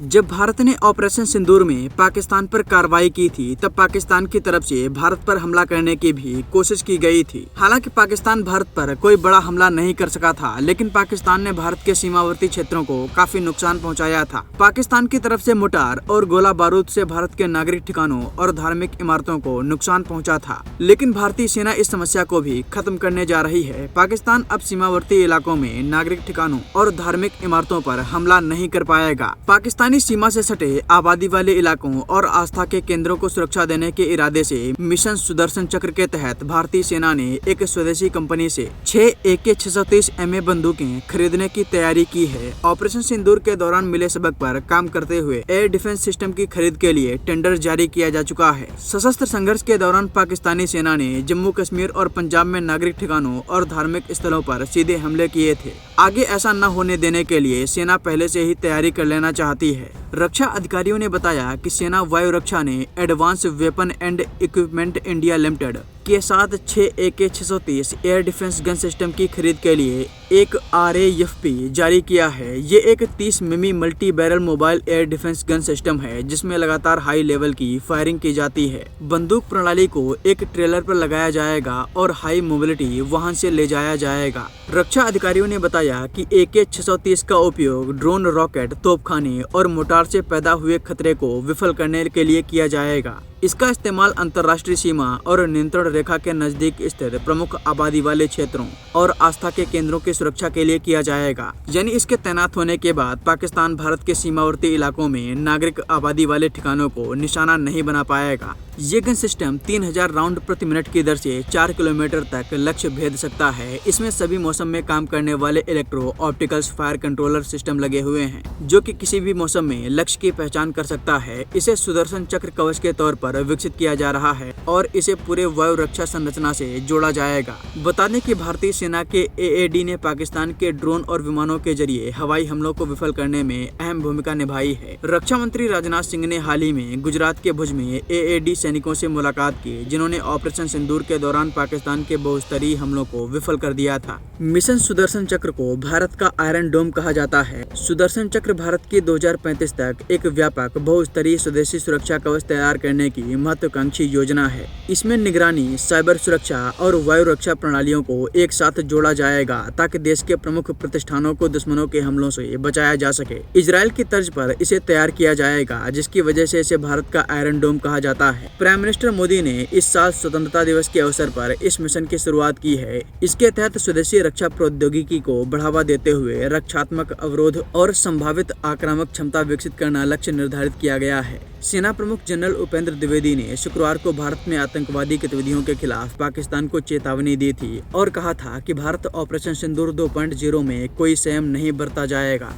जब भारत ने ऑपरेशन सिंदूर में पाकिस्तान पर कार्रवाई की थी, तब पाकिस्तान की तरफ से भारत पर हमला करने की भी कोशिश की गई थी। हालांकि पाकिस्तान भारत पर कोई बड़ा हमला नहीं कर सका था, लेकिन पाकिस्तान ने भारत के सीमावर्ती क्षेत्रों को काफी नुकसान पहुंचाया था। पाकिस्तान की तरफ से मोटार और गोला बारूद से भारत के नागरिक ठिकानों और धार्मिक इमारतों को नुकसान पहुँचा था, लेकिन भारतीय सेना इस समस्या को भी खत्म करने जा रही है। पाकिस्तान अब सीमावर्ती इलाकों में नागरिक ठिकानों और धार्मिक इमारतों पर हमला नहीं कर पाएगा। पाकिस्तानी सीमा से सटे आबादी वाले इलाकों और आस्था के केंद्रों को सुरक्षा देने के इरादे से मिशन सुदर्शन चक्र के तहत भारतीय सेना ने एक स्वदेशी कंपनी से 6 AK-630 MA बंदूकें खरीदने की तैयारी की है। ऑपरेशन सिंदूर के दौरान मिले सबक पर काम करते हुए एयर डिफेंस सिस्टम की खरीद के लिए टेंडर जारी किया जा चुका है। सशस्त्र संघर्ष के दौरान पाकिस्तानी सेना ने जम्मू कश्मीर और पंजाब में नागरिक ठिकानों और धार्मिक स्थलों पर सीधे हमले किए थे। आगे ऐसा न होने देने के लिए सेना पहले से ही तैयारी कर लेना चाहती है। रक्षा अधिकारियों ने बताया कि सेना वायु रक्षा ने advance weapon and equipment India limited के साथ 6 AK-630 air defence gun system की खरीद के लिए एक RAFP जारी किया है। ये एक 30 मिमी multi barrel mobile air defence gun system है, जिसमें लगातार हाई लेवल की फायरिंग की जाती है। बंदूक प्रणाली को एक ट्रेलर पर लगाया जाएगा और हाई मोबिलिटी वाहन से ले जाया जाएगा। रक्षा अधिकारियों ने बताया कि AK-630 का उपयोग ड्रोन, रॉकेट, तोपखाने और मोटार से पैदा हुए खतरे को विफल करने के लिए किया जाएगा। इसका इस्तेमाल अंतर्राष्ट्रीय सीमा और नियंत्रण रेखा के नजदीक स्थित प्रमुख आबादी वाले क्षेत्रों और आस्था के केंद्रों की सुरक्षा के लिए किया जाएगा। यानी इसके तैनात होने के बाद पाकिस्तान भारत के सीमावर्ती इलाकों में नागरिक आबादी वाले ठिकानों को निशाना नहीं बना पाएगा। ये गन सिस्टम 3000 राउंड प्रति मिनट की दर से 4 किलोमीटर तक लक्ष्य भेद सकता है। इसमें सभी मौसम में काम करने वाले electro opticals fire controller system लगे हुए हैं, जो कि किसी भी मौसम में लक्ष्य की पहचान कर सकता है। इसे सुदर्शन चक्र कवच के तौर पर विकसित किया जा रहा है और इसे पूरे वायु रक्षा संरचना से जोड़ा जाएगा। बता दें कि भारतीय सेना के AAD ने पाकिस्तान के ड्रोन और विमानों के जरिए हवाई हमलों को विफल करने में अहम भूमिका निभाई है। रक्षा मंत्री राजनाथ सिंह ने हाल ही में गुजरात के भुज में AAD सैनिकों से मुलाकात की, जिन्होंने ऑपरेशन सिंदूर के दौरान पाकिस्तान के बहुस्तरीय हमलों को विफल कर दिया था। मिशन सुदर्शन चक्र को भारत का आयरन डोम कहा जाता है। सुदर्शन चक्र भारत की 2035 तक एक व्यापक बहुस्तरीय स्वदेशी सुरक्षा कवच तैयार करने की महत्वाकांक्षी योजना है। इसमें निगरानी, साइबर सुरक्षा और वायु रक्षा प्रणालियों को एक साथ जोड़ा जाएगा, ताकि देश के प्रमुख प्रतिष्ठानों को दुश्मनों के हमलों से बचाया जा सके। इजराइल की तर्ज पर इसे तैयार किया जाएगा, जिसकी वजह से इसे भारत का आयरन डोम कहा जाता है। प्राइम मिनिस्टर मोदी ने इस साल स्वतंत्रता दिवस के अवसर पर इस मिशन की शुरुआत की है। इसके तहत स्वदेशी रक्षा प्रौद्योगिकी को बढ़ावा देते हुए रक्षात्मक अवरोध और संभावित आक्रामक क्षमता विकसित करना लक्ष्य निर्धारित किया गया है। सेना प्रमुख जनरल उपेंद्र द्विवेदी ने शुक्रवार को भारत में आतंकवादी गतिविधियों के खिलाफ पाकिस्तान को चेतावनी दी थी और कहा था कि भारत ऑपरेशन सिंदूर 2.0 में कोई संयम नहीं बरता जाएगा।